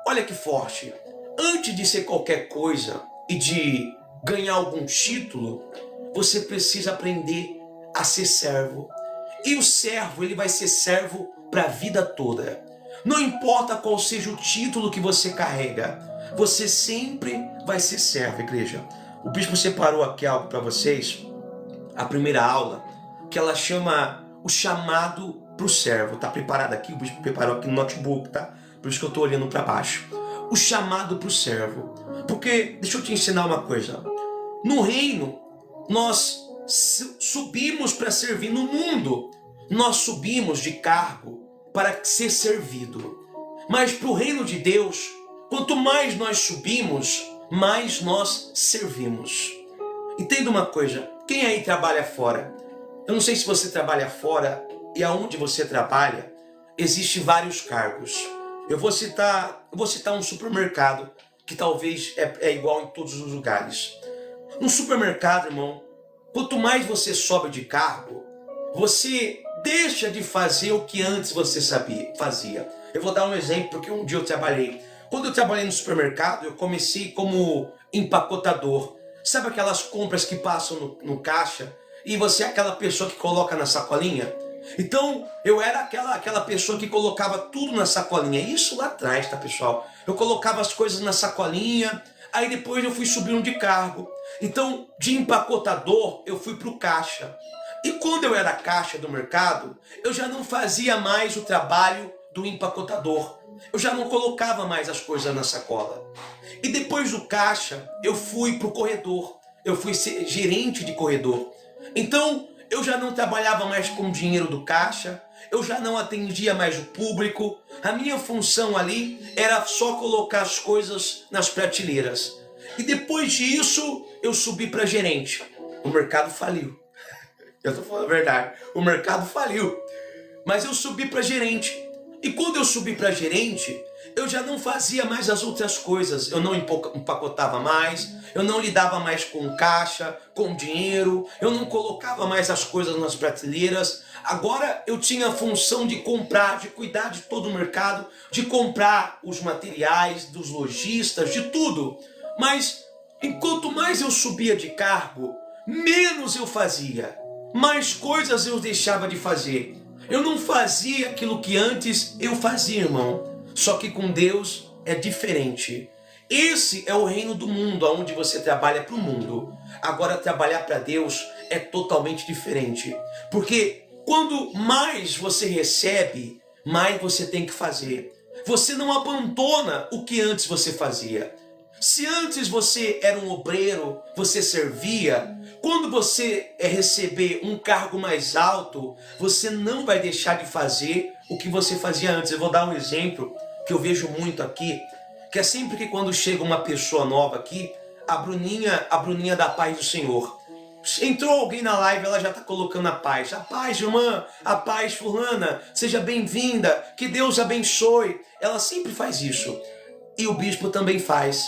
olha que forte. Antes de ser qualquer coisa e de ganhar algum título, você precisa aprender a ser servo. E o servo, ele vai ser servo para a vida toda. Não importa qual seja o título que você carrega, você sempre vai ser servo, igreja. O bispo separou aqui algo para vocês, a primeira aula, que ela chama o chamado para o servo. Tá preparado aqui? O bispo preparou aqui no notebook, tá? Por isso que eu estou olhando para baixo. O chamado para o servo. Porque, deixa eu te ensinar uma coisa. No reino, nós subimos para servir. No mundo, nós subimos de cargo para ser servido. Mas para o reino de Deus, quanto mais nós subimos, mais nós servimos. Entenda uma coisa, quem aí trabalha fora? Eu não sei se você trabalha fora e aonde você trabalha, existem vários cargos. Eu vou citar um supermercado, que talvez é igual em todos os lugares. No supermercado, irmão, quanto mais você sobe de cargo, você deixa de fazer o que antes você fazia. Eu vou dar um exemplo, porque um dia eu trabalhei. Quando eu trabalhei no supermercado, eu comecei como empacotador. Sabe aquelas compras que passam no caixa e você é aquela pessoa que coloca na sacolinha? Então, eu era aquela pessoa que colocava tudo na sacolinha. Isso lá atrás, tá, pessoal? Eu colocava as coisas na sacolinha, aí depois eu fui subindo de cargo. Então, de empacotador, eu fui pro caixa. E quando eu era caixa do mercado, eu já não fazia mais o trabalho do empacotador. Eu já não colocava mais as coisas na sacola. E depois do caixa, eu fui pro corredor. Eu fui ser gerente de corredor. Então, eu já não trabalhava mais com o dinheiro do caixa, eu já não atendia mais o público. A minha função ali era só colocar as coisas nas prateleiras. E depois disso, eu subi para gerente. O mercado faliu. Eu tô falando a verdade. O mercado faliu. Mas eu subi para gerente. E quando eu subi para gerente, eu já não fazia mais as outras coisas. Eu não empacotava mais, eu não lidava mais com caixa, com dinheiro, eu não colocava mais as coisas nas prateleiras. Agora eu tinha a função de comprar, de cuidar de todo o mercado, de comprar os materiais, dos lojistas, de tudo. Mas enquanto mais eu subia de cargo, menos eu fazia, mais coisas eu deixava de fazer. Eu não fazia aquilo que antes eu fazia, irmão. Só que com Deus é diferente. Esse é o reino do mundo, onde você trabalha para o mundo. Agora, trabalhar para Deus é totalmente diferente. Porque quando mais você recebe, mais você tem que fazer. Você não abandona o que antes você fazia. Se antes você era um obreiro, você servia, quando você receber um cargo mais alto, você não vai deixar de fazer o que você fazia antes. Eu vou dar um exemplo que eu vejo muito aqui, que é sempre que quando chega uma pessoa nova aqui, a Bruninha da paz do Senhor. Entrou alguém na live, ela já está colocando a paz, irmã, a paz fulana, seja bem-vinda, que Deus abençoe. Ela sempre faz isso. E o bispo também faz.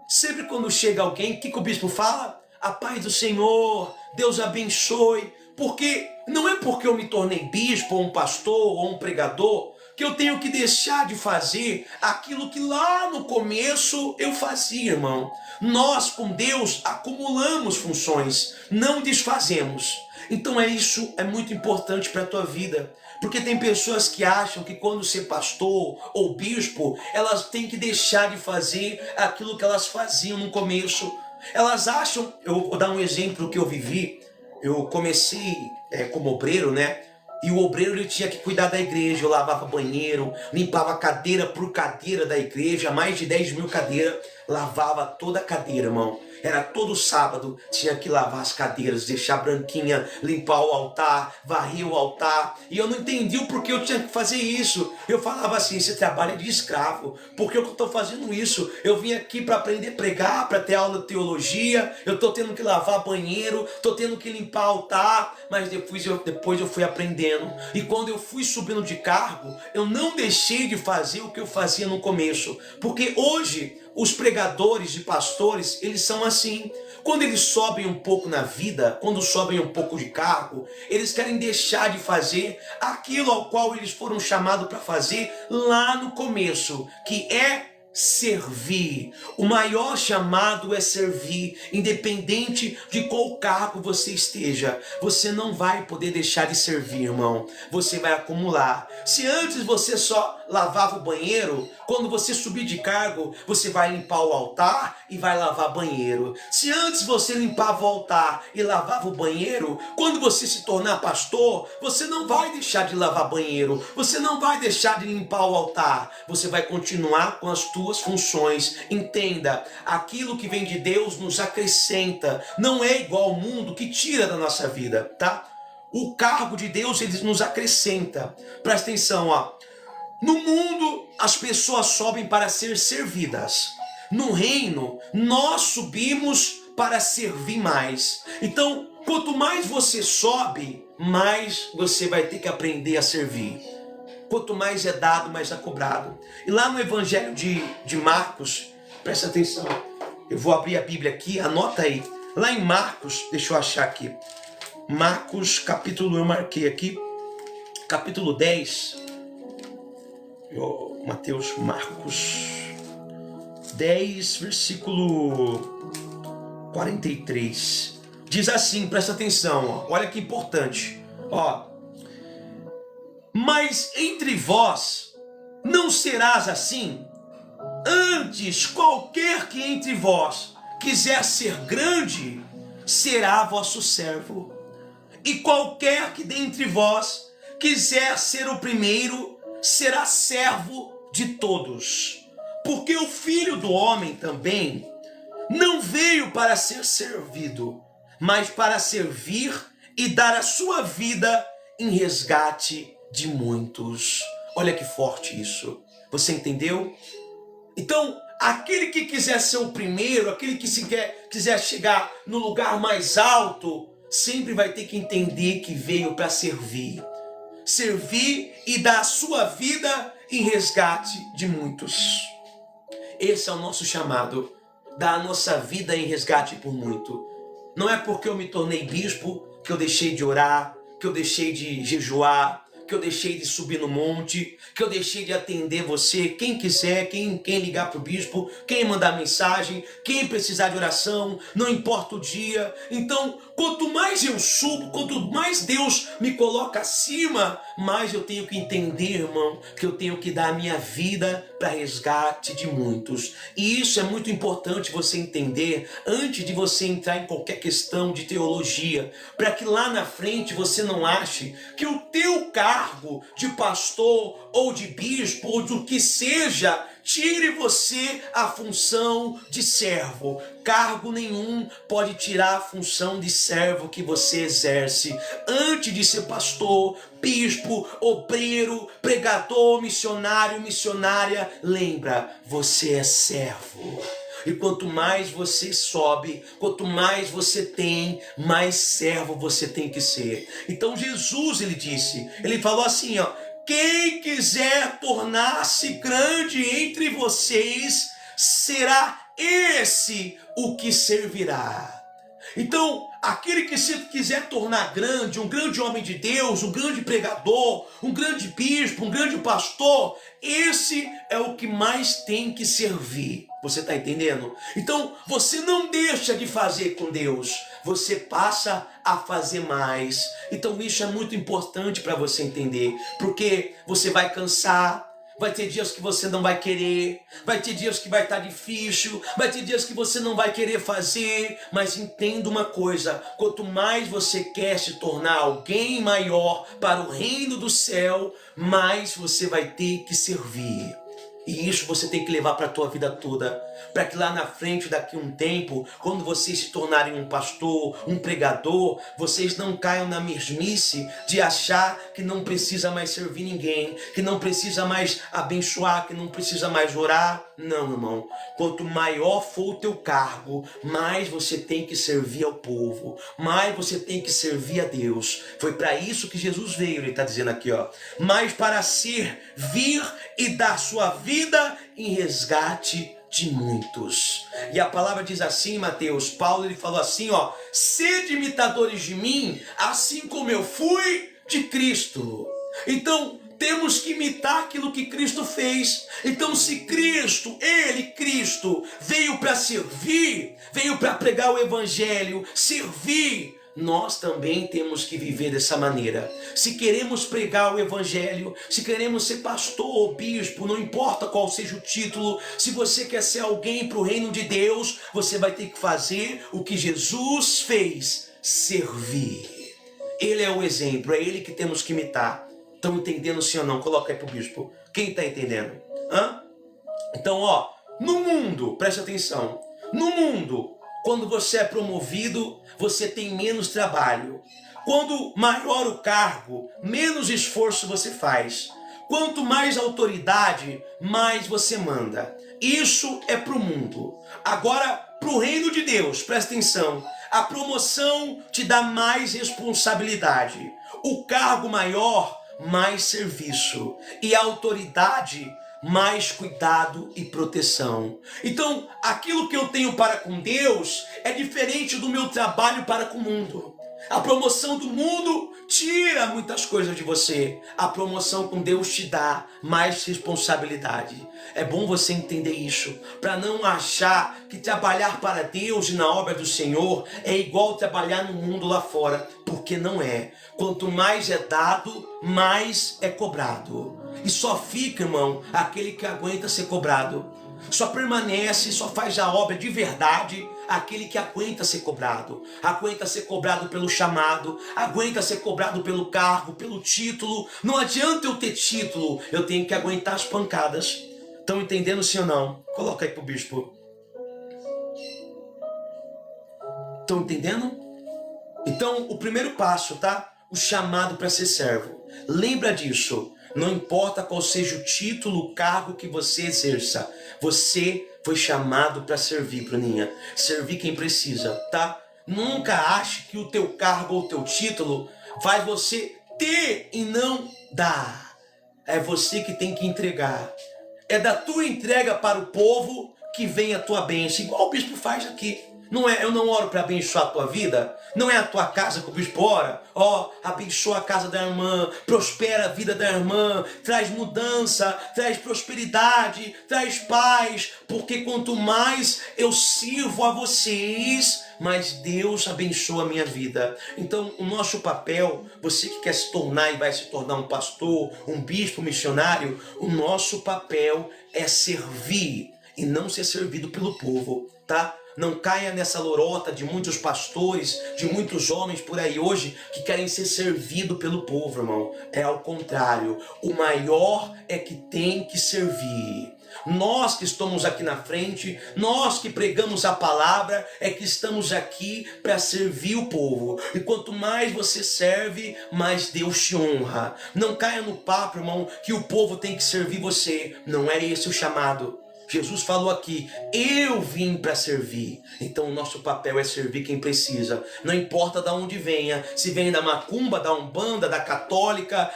Sempre quando chega alguém, o que o bispo fala? A paz do Senhor, Deus abençoe. Porque não é porque eu me tornei bispo, ou um pastor, ou um pregador, que eu tenho que deixar de fazer aquilo que lá no começo eu fazia, irmão. Nós, com Deus, acumulamos funções, não desfazemos. Então isso é muito importante para a tua vida. Porque tem pessoas que acham que quando ser pastor ou bispo, elas têm que deixar de fazer aquilo que elas faziam no começo. Elas acham, eu vou dar um exemplo que eu vivi. Eu comecei como obreiro, né? E o obreiro ele tinha que cuidar da igreja. Eu lavava banheiro, limpava cadeira por cadeira da igreja, mais de 10.000 cadeiras. Lavava toda a cadeira, irmão. Era todo sábado, tinha que lavar as cadeiras, deixar branquinha, limpar o altar, varrer o altar. E eu não entendi o porquê eu tinha que fazer isso. Eu falava assim, esse trabalho é de escravo. Por que eu estou fazendo isso? Eu vim aqui para aprender a pregar, para ter aula de teologia. Eu estou tendo que lavar banheiro, estou tendo que limpar altar. Mas depois eu fui aprendendo. E quando eu fui subindo de cargo, eu não deixei de fazer o que eu fazia no começo. Porque hoje, os pregadores e pastores, eles são assim. Quando eles sobem um pouco na vida, quando sobem um pouco de cargo, eles querem deixar de fazer aquilo ao qual eles foram chamados para fazer lá no começo, que é servir. O maior chamado é servir, independente de qual cargo você esteja. Você não vai poder deixar de servir, irmão. Você vai acumular. Se antes você só lavava o banheiro, quando você subir de cargo, você vai limpar o altar e vai lavar banheiro. Se antes você limpava o altar e lavava o banheiro, quando você se tornar pastor, você não vai deixar de lavar banheiro, você não vai deixar de limpar o altar, você vai continuar com as tuas funções. Entenda, aquilo que vem de Deus nos acrescenta, não é igual ao mundo que tira da nossa vida, tá? O cargo de Deus, ele nos acrescenta. Presta atenção, ó. No mundo, as pessoas sobem para ser servidas. No reino, nós subimos para servir mais. Então, quanto mais você sobe, mais você vai ter que aprender a servir. Quanto mais é dado, mais é cobrado. E lá no Evangelho de Marcos, presta atenção. Eu vou abrir a Bíblia aqui, anota aí. Lá em Marcos, deixa eu achar aqui. Marcos, capítulo, eu marquei aqui. Capítulo 10. Marcos 10, versículo 43. Diz assim, presta atenção, ó, olha que importante. Ó, mas entre vós não serás assim. Antes, qualquer que entre vós quiser ser grande, será vosso servo. E qualquer que dentre vós quiser ser o primeiro, será servo de todos. Porque o Filho do Homem também não veio para ser servido, mas para servir e dar a sua vida em resgate de muitos. Olha que forte isso. Você entendeu? Então, aquele que quiser ser o primeiro, aquele que quiser chegar no lugar mais alto, sempre vai ter que entender que veio para servir. Servir e dar a sua vida em resgate de muitos. Esse é o nosso chamado, dar a nossa vida em resgate por muito. Não é porque eu me tornei bispo que eu deixei de orar, que eu deixei de jejuar, que eu deixei de subir no monte, que eu deixei de atender você. Quem quiser, quem ligar para o bispo, quem mandar mensagem, quem precisar de oração, não importa o dia. Então, quanto mais eu subo, quanto mais Deus me coloca acima, mais eu tenho que entender, irmão, que eu tenho que dar a minha vida para resgate de muitos. E isso é muito importante você entender antes de você entrar em qualquer questão de teologia, para que lá na frente você não ache que o teu cargo de pastor ou de bispo ou do que seja tire você a função de servo. Cargo nenhum pode tirar a função de servo que você exerce. Antes de ser pastor, bispo, obreiro, pregador, missionário, missionária, lembra, você é servo. E quanto mais você sobe, quanto mais você tem, mais servo você tem que ser. Então Jesus, ele falou assim, ó, quem quiser tornar-se grande entre vocês, será esse o que servirá. Então, aquele que se quiser tornar grande, um grande homem de Deus, um grande pregador, um grande bispo, um grande pastor, esse é o que mais tem que servir. Você está entendendo? Então, você não deixa de fazer com Deus, você passa a fazer mais. Então, isso é muito importante para você entender, porque você vai cansar. Vai ter dias que você não vai querer, vai ter dias que vai estar difícil, vai ter dias que você não vai querer fazer, mas entenda uma coisa, quanto mais você quer se tornar alguém maior para o reino do céu, mais você vai ter que servir. E isso você tem que levar para a tua vida toda, para que lá na frente, daqui a um tempo, quando vocês se tornarem um pastor, um pregador, vocês não caiam na mesmice de achar que não precisa mais servir ninguém, que não precisa mais abençoar, que não precisa mais orar. Não, irmão. Quanto maior for o teu cargo, mais você tem que servir ao povo, mais você tem que servir a Deus. Foi para isso que Jesus veio, ele está dizendo aqui, ó. Mas para servir e dar sua vida em resgate de muitos. E a palavra diz assim, Mateus, Paulo, ele falou assim, ó, sede imitadores de mim, assim como eu fui de Cristo. Então, Temos que imitar aquilo que Cristo fez. Então, se Cristo, Cristo, veio para servir, veio para pregar o evangelho, servir, nós também temos que viver dessa maneira. Se queremos pregar o evangelho, se queremos ser pastor ou bispo, não importa qual seja o título, se você quer ser alguém para o reino de Deus, você vai ter que fazer o que Jesus fez, servir. Ele é o exemplo, é ele que temos que imitar. Estão entendendo sim ou não? Coloca aí pro bispo. Quem está entendendo? Então, no mundo, preste atenção, no mundo, quando você é promovido, você tem menos trabalho. Quando maior o cargo, menos esforço você faz. Quanto mais autoridade, mais você manda. Isso é para o mundo. Agora, para o reino de Deus, presta atenção. A promoção te dá mais responsabilidade. O cargo maior, mais serviço. E a autoridade, mais cuidado e proteção. Então, aquilo que eu tenho para com Deus é diferente do meu trabalho para com o mundo. A promoção do mundo tira muitas coisas de você. A promoção com Deus te dá mais responsabilidade. É bom você entender isso, para não achar que trabalhar para Deus e na obra do Senhor é igual trabalhar no mundo lá fora, porque não é. Quanto mais é dado, mais é cobrado. E só fica, irmão, aquele que aguenta ser cobrado. Só permanece, só faz a obra de verdade aquele que aguenta ser cobrado pelo chamado, aguenta ser cobrado pelo cargo, pelo título. Não adianta eu ter título, eu tenho que aguentar as pancadas. Estão entendendo sim ou não? Coloca aí pro bispo. Estão entendendo? Então, o primeiro passo, tá? O chamado para ser servo. Lembra disso. Não importa qual seja o título, o cargo que você exerça. Você foi chamado para servir, Bruninha. Servir quem precisa, tá? Nunca ache que o teu cargo ou o teu título vai você ter e não dar. É você que tem que entregar. É da tua entrega para o povo que vem a tua bênção. Igual o bispo faz aqui. Não é, eu não oro para abençoar a tua vida. Não é a tua casa que o bispo ora. Abençoa a casa da irmã, prospera a vida da irmã, traz mudança, traz prosperidade, traz paz. Porque quanto mais eu sirvo a vocês, mais Deus abençoa a minha vida. Então, o nosso papel, você que quer se tornar e vai se tornar um pastor, um bispo, um missionário, o nosso papel é servir e não ser servido pelo povo, tá? Não caia nessa lorota de muitos pastores, de muitos homens por aí hoje que querem ser servidos pelo povo, irmão. É ao contrário. O maior é que tem que servir. Nós que estamos aqui na frente, nós que pregamos a palavra, é que estamos aqui para servir o povo. E quanto mais você serve, mais Deus te honra. Não caia no papo, irmão, que o povo tem que servir você. Não é esse o chamado. Jesus falou aqui, eu vim para servir. Então o nosso papel é servir quem precisa. Não importa de onde venha, se vem da macumba, da umbanda, da católica,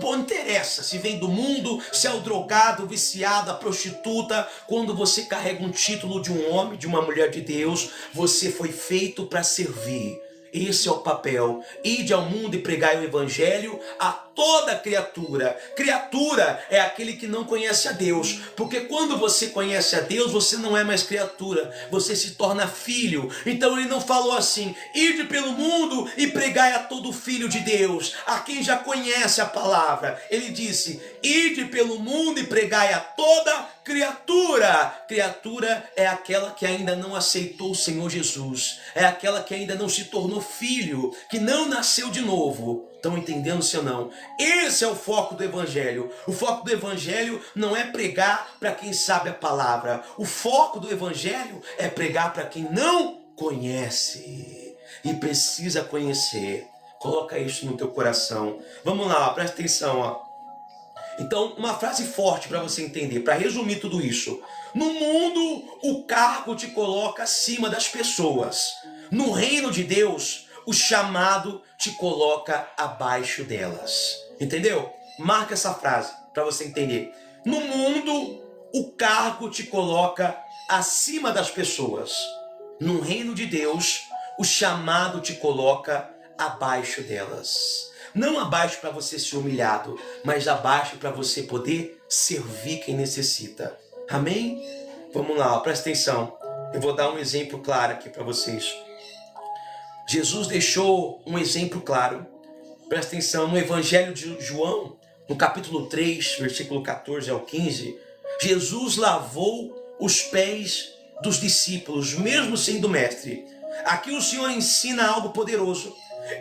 não interessa. Se vem do mundo, se é o drogado, o viciado, a prostituta. Quando você carrega um título de um homem, de uma mulher de Deus, você foi feito para servir. Esse é o papel. Ide ao mundo e pregai o evangelho a toda criatura. Criatura é aquele que não conhece a Deus. Porque quando você conhece a Deus, você não é mais criatura. Você se torna filho. Então ele não falou assim, ide pelo mundo e pregai a todo filho de Deus. A quem já conhece a palavra. Ele disse, ide pelo mundo e pregai a toda criatura. Criatura é aquela que ainda não aceitou o Senhor Jesus. É aquela que ainda não se tornou filho, que não nasceu de novo. Estão entendendo, sim ou não? Esse é o foco do evangelho. O foco do evangelho não é pregar para quem sabe a palavra. O foco do evangelho é pregar para quem não conhece e precisa conhecer. Coloca isso no teu coração. Vamos lá, presta atenção. Então, uma frase forte para você entender, para resumir tudo isso. No mundo, o cargo te coloca acima das pessoas. No reino de Deus, o chamado te coloca abaixo delas. Entendeu? Marca essa frase para você entender. No mundo, o cargo te coloca acima das pessoas. No reino de Deus, o chamado te coloca abaixo delas. Não abaixo para você ser humilhado, mas abaixo para você poder servir quem necessita. Amém? Vamos lá, ó, presta atenção. Eu vou dar um exemplo claro aqui para vocês. Jesus deixou um exemplo claro. Presta atenção, no Evangelho de João, no capítulo 3, versículo 14 ao 15, Jesus lavou os pés dos discípulos, mesmo sendo mestre. Aqui o Senhor ensina algo poderoso.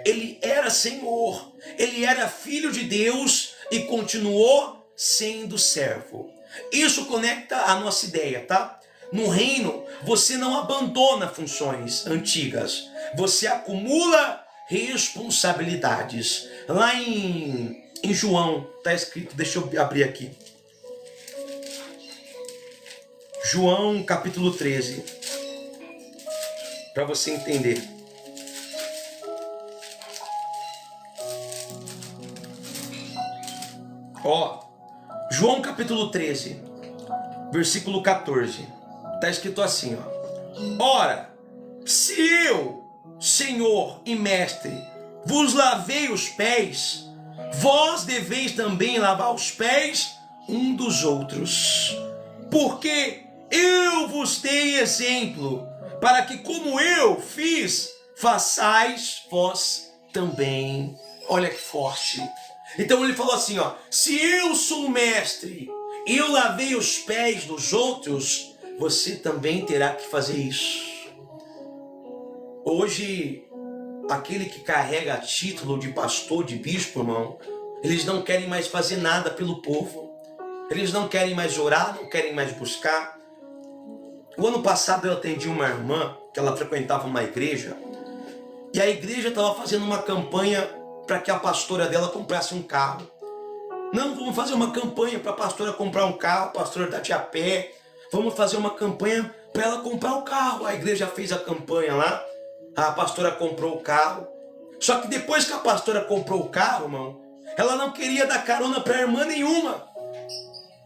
Ele era Senhor, ele era filho de Deus e continuou sendo servo. Isso conecta a nossa ideia, tá? No reino, você não abandona funções antigas, você acumula responsabilidades. Lá em João, está escrito, deixa eu abrir aqui. João capítulo 13, para você entender. Ó, João capítulo 13, versículo 14, está escrito assim, ó. Ora, se eu, Senhor e Mestre, vos lavei os pés, vós deveis também lavar os pés um dos outros. Porque eu vos dei exemplo, para que como eu fiz, façais vós também. Olha que forte. Então ele falou assim, ó, se eu sou o mestre, eu lavei os pés dos outros, você também terá que fazer isso. Hoje, aquele que carrega título de pastor, de bispo, irmão, eles não querem mais fazer nada pelo povo. Eles não querem mais orar, não querem mais buscar. O ano passado eu atendi uma irmã, que ela frequentava uma igreja, e a igreja estava fazendo uma campanha para que a pastora dela comprasse um carro. Não, vamos fazer uma campanha para a pastora comprar um carro, a pastora está a pé, vamos fazer uma campanha para ela comprar o carro. A igreja fez a campanha lá, a pastora comprou o carro. Só que depois que a pastora comprou o carro, irmão, ela não queria dar carona para irmã nenhuma.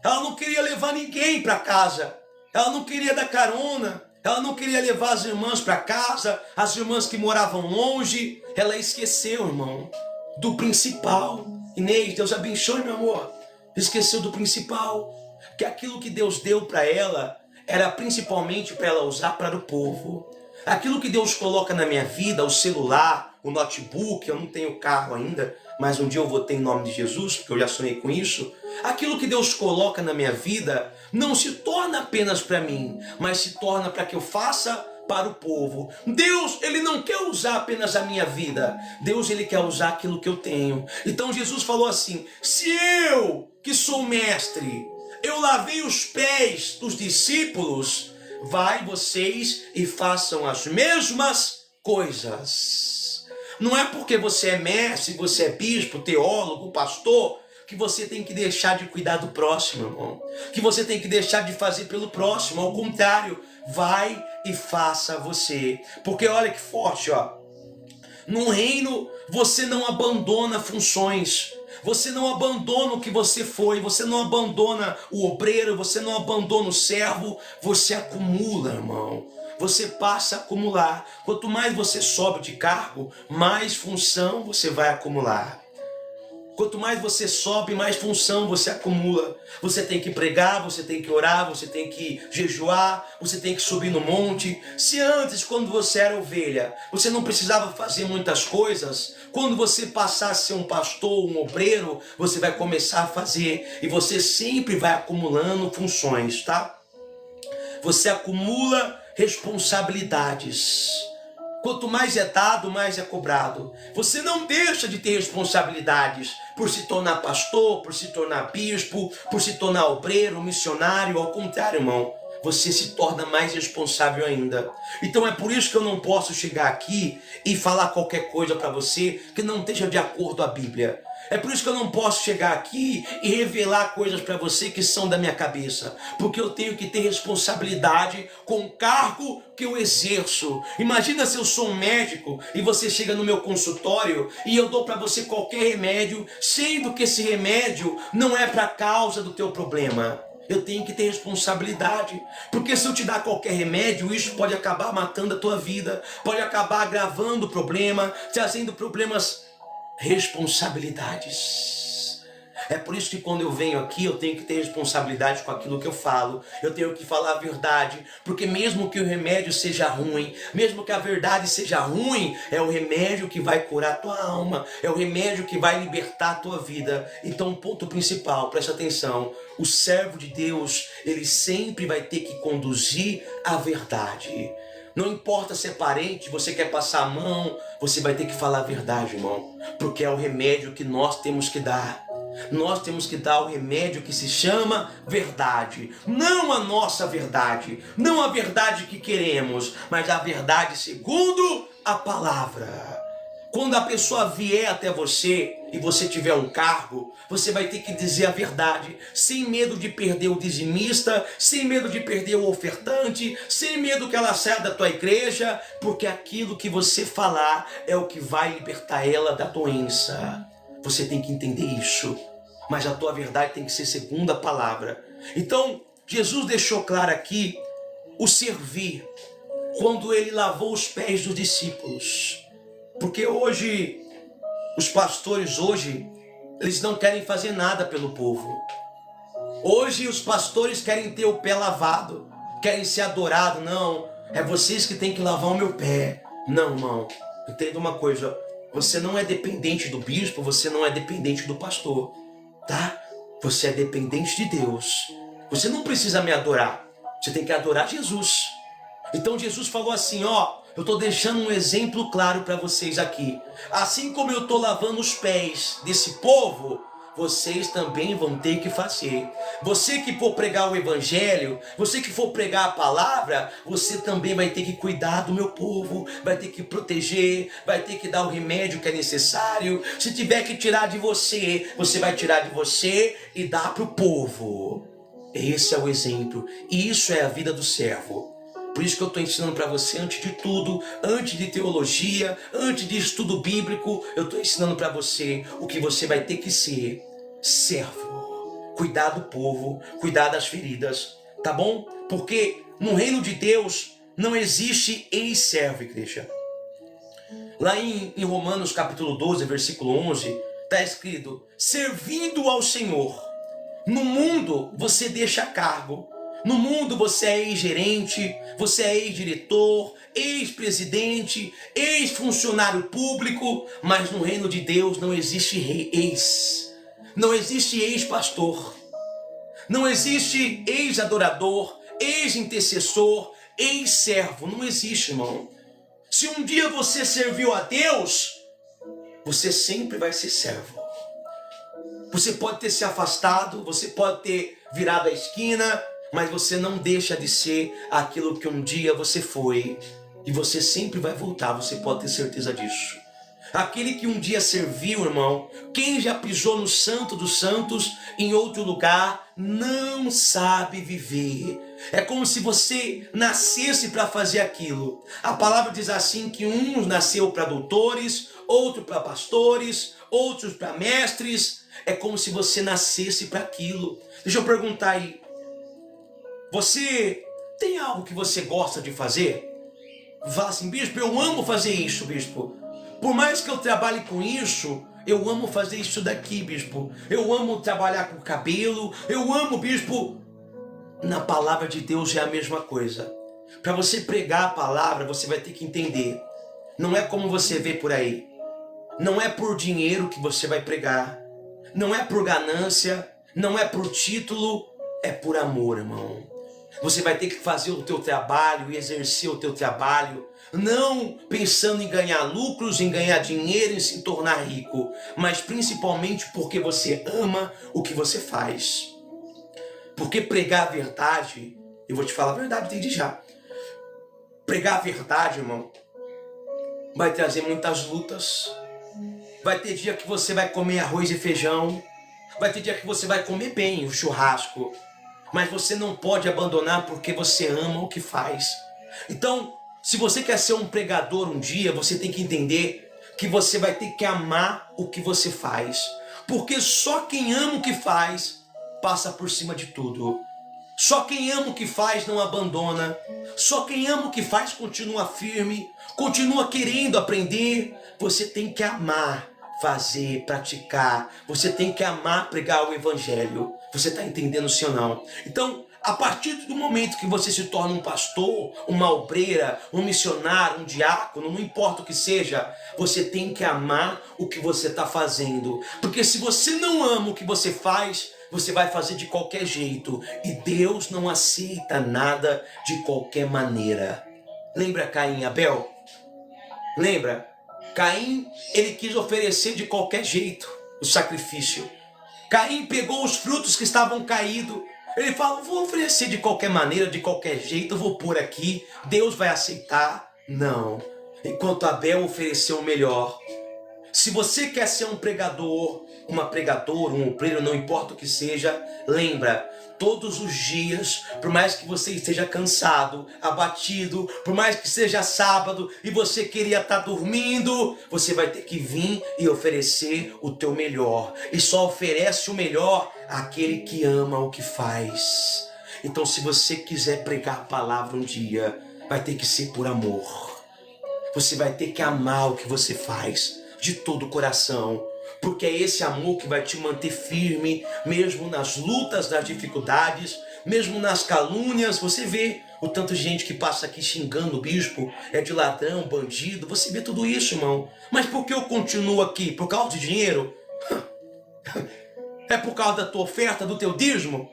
Ela não queria levar ninguém para casa. Ela não queria dar carona. Ela não queria levar as irmãs para casa, as irmãs que moravam longe. Ela esqueceu, irmão, do principal. Inês, Deus abençoe, meu amor. Esqueceu do principal. Que aquilo que Deus deu para ela era principalmente para ela usar para o povo. Aquilo que Deus coloca na minha vida, o celular, o notebook, eu não tenho carro ainda, mas um dia eu vou ter em nome de Jesus, porque eu já sonhei com isso. Aquilo que Deus coloca na minha vida não se torna apenas para mim, mas se torna para que eu faça para o povo. Deus, ele não quer usar apenas a minha vida. Deus, ele quer usar aquilo que eu tenho. Então Jesus falou assim, se eu, que sou mestre, eu lavei os pés dos discípulos, vai vocês e façam as mesmas coisas. Não é porque você é mestre, você é bispo, teólogo, pastor, que você tem que deixar de cuidar do próximo, irmão. Que você tem que deixar de fazer pelo próximo. Ao contrário, vai e faça você. Porque olha que forte, ó. No reino, você não abandona funções. Você não abandona o que você foi. Você não abandona o obreiro. Você não abandona o servo. Você acumula, irmão. Você passa a acumular. Quanto mais você sobe de cargo, mais função você vai acumular. Quanto mais você sobe, mais função você acumula. Você tem que pregar, você tem que orar, você tem que jejuar, você tem que subir no monte. Se antes, quando você era ovelha, você não precisava fazer muitas coisas, quando você passar a ser um pastor, um obreiro, você vai começar a fazer. E você sempre vai acumulando funções, tá? Você acumula responsabilidades. Quanto mais é dado, mais é cobrado. Você não deixa de ter responsabilidades por se tornar pastor, por se tornar bispo, por se tornar obreiro, missionário. Ao contrário, irmão, você se torna mais responsável ainda. Então é por isso que eu não posso chegar aqui e falar qualquer coisa para você que não esteja de acordo com a Bíblia. É por isso que eu não posso chegar aqui e revelar coisas para você que são da minha cabeça. Porque eu tenho que ter responsabilidade com o cargo que eu exerço. Imagina se eu sou um médico e você chega no meu consultório e eu dou para você qualquer remédio, sendo que esse remédio não é para a causa do teu problema. Eu tenho que ter responsabilidade. Porque se eu te dar qualquer remédio, isso pode acabar matando a tua vida. Pode acabar agravando o problema, trazendo problemas responsabilidades. É por isso que quando eu venho aqui, eu tenho que ter responsabilidade com aquilo que eu falo. Eu tenho que falar a verdade, porque mesmo que o remédio seja ruim, mesmo que a verdade seja ruim, é o remédio que vai curar a tua alma, é o remédio que vai libertar a tua vida. Então, ponto principal, presta atenção, o servo de Deus, ele sempre vai ter que conduzir a verdade. Não importa se é parente, você quer passar a mão, você vai ter que falar a verdade, irmão, porque é o remédio que nós temos que dar. Nós temos que dar o remédio que se chama verdade. Não a nossa verdade, não a verdade que queremos, mas a verdade segundo a palavra. Quando a pessoa vier até você e você tiver um cargo, você vai ter que dizer a verdade, sem medo de perder o dizimista, sem medo de perder o ofertante, sem medo que ela saia da tua igreja, porque aquilo que você falar é o que vai libertar ela da doença. Você tem que entender isso, mas a tua verdade tem que ser segundo a palavra. Então, Jesus deixou claro aqui o servir, quando ele lavou os pés dos discípulos. Porque hoje, os pastores eles não querem fazer nada pelo povo. Hoje os pastores querem ter o pé lavado, querem ser adorados. Não, é vocês que têm que lavar o meu pé. Não, irmão, entenda uma coisa, você não é dependente do bispo, você não é dependente do pastor, tá? Você é dependente de Deus. Você não precisa me adorar, você tem que adorar Jesus. Então Jesus falou assim, ó, eu estou deixando um exemplo claro para vocês aqui. Assim como eu estou lavando os pés desse povo, vocês também vão ter que fazer. Você que for pregar o evangelho, você que for pregar a palavra, você também vai ter que cuidar do meu povo, vai ter que proteger, vai ter que dar o remédio que é necessário. Se tiver que tirar de você, você vai tirar de você e dar para o povo. Esse é o exemplo, e isso é a vida do servo. Por isso que eu estou ensinando para você, antes de tudo, antes de teologia, antes de estudo bíblico, eu estou ensinando para você o que você vai ter que ser: servo. Cuidar do povo, cuidar das feridas, tá bom? Porque no reino de Deus não existe ex-servo, igreja. Lá em Romanos capítulo 12, versículo 11, está escrito: servindo ao Senhor. No mundo você deixa cargo. No mundo você é ex-gerente, você é ex-diretor, ex-presidente, ex-funcionário público, mas no reino de Deus não existe ex. Não existe ex-pastor, não existe ex-adorador, ex-intercessor, ex-servo, não existe, irmão. Se um dia você serviu a Deus, você sempre vai ser servo. Você pode ter se afastado, você pode ter virado a esquina, mas você não deixa de ser aquilo que um dia você foi. E você sempre vai voltar, você pode ter certeza disso. Aquele que um dia serviu, irmão, quem já pisou no Santo dos Santos, em outro lugar, não sabe viver. É como se você nascesse para fazer aquilo. A palavra diz assim que uns nasceu para doutores, outro para pastores, outros para mestres. É como se você nascesse para aquilo. Deixa eu perguntar aí. Você tem algo que você gosta de fazer? Fala assim, bispo, eu amo fazer isso, bispo. Por mais que eu trabalhe com isso, eu amo fazer isso daqui, bispo. Eu amo trabalhar com o cabelo, eu amo, bispo. Na palavra de Deus é a mesma coisa. Para você pregar a palavra, você vai ter que entender. Não é como você vê por aí. Não é por dinheiro que você vai pregar. Não é por ganância, não é por título, é por amor, irmão. Você vai ter que fazer o teu trabalho e exercer o teu trabalho, não pensando em ganhar lucros, em ganhar dinheiro, em se tornar rico, mas principalmente porque você ama o que você faz. Porque pregar a verdade, eu vou te falar a verdade desde já. Pregar a verdade, irmão, vai trazer muitas lutas. Vai ter dia que você vai comer arroz e feijão, vai ter dia que você vai comer bem o churrasco, mas você não pode abandonar porque você ama o que faz. Então, se você quer ser um pregador um dia, você tem que entender que você vai ter que amar o que você faz. Porque só quem ama o que faz, passa por cima de tudo. Só quem ama o que faz não abandona. Só quem ama o que faz continua firme, continua querendo aprender. Você tem que amar fazer, praticar. Você tem que amar pregar o evangelho. Você está entendendo, sim ou não? Então, a partir do momento que você se torna um pastor, uma obreira, um missionário, um diácono, não importa o que seja, você tem que amar o que você está fazendo. Porque se você não ama o que você faz, você vai fazer de qualquer jeito. E Deus não aceita nada de qualquer maneira. Lembra Caim e Abel? Lembra? Caim, ele quis oferecer de qualquer jeito o sacrifício. Caim pegou os frutos que estavam caídos. Ele falou, vou oferecer de qualquer maneira, de qualquer jeito, eu vou pôr aqui, Deus vai aceitar. Não. Enquanto Abel ofereceu o melhor. Se você quer ser um pregador, uma pregadora, um obreiro, não importa o que seja, lembra, todos os dias, por mais que você esteja cansado, abatido, por mais que seja sábado e você queria estar dormindo, você vai ter que vir e oferecer o teu melhor. E só oferece o melhor àquele que ama o que faz. Então, se você quiser pregar a palavra um dia, vai ter que ser por amor. Você vai ter que amar o que você faz de todo o coração, porque é esse amor que vai te manter firme, mesmo nas lutas, nas dificuldades, mesmo nas calúnias. Você vê o tanto de gente que passa aqui xingando o bispo, é de ladrão, bandido, você vê tudo isso, irmão. Mas por que eu continuo aqui? Por causa de dinheiro? É por causa da tua oferta, do teu dízimo?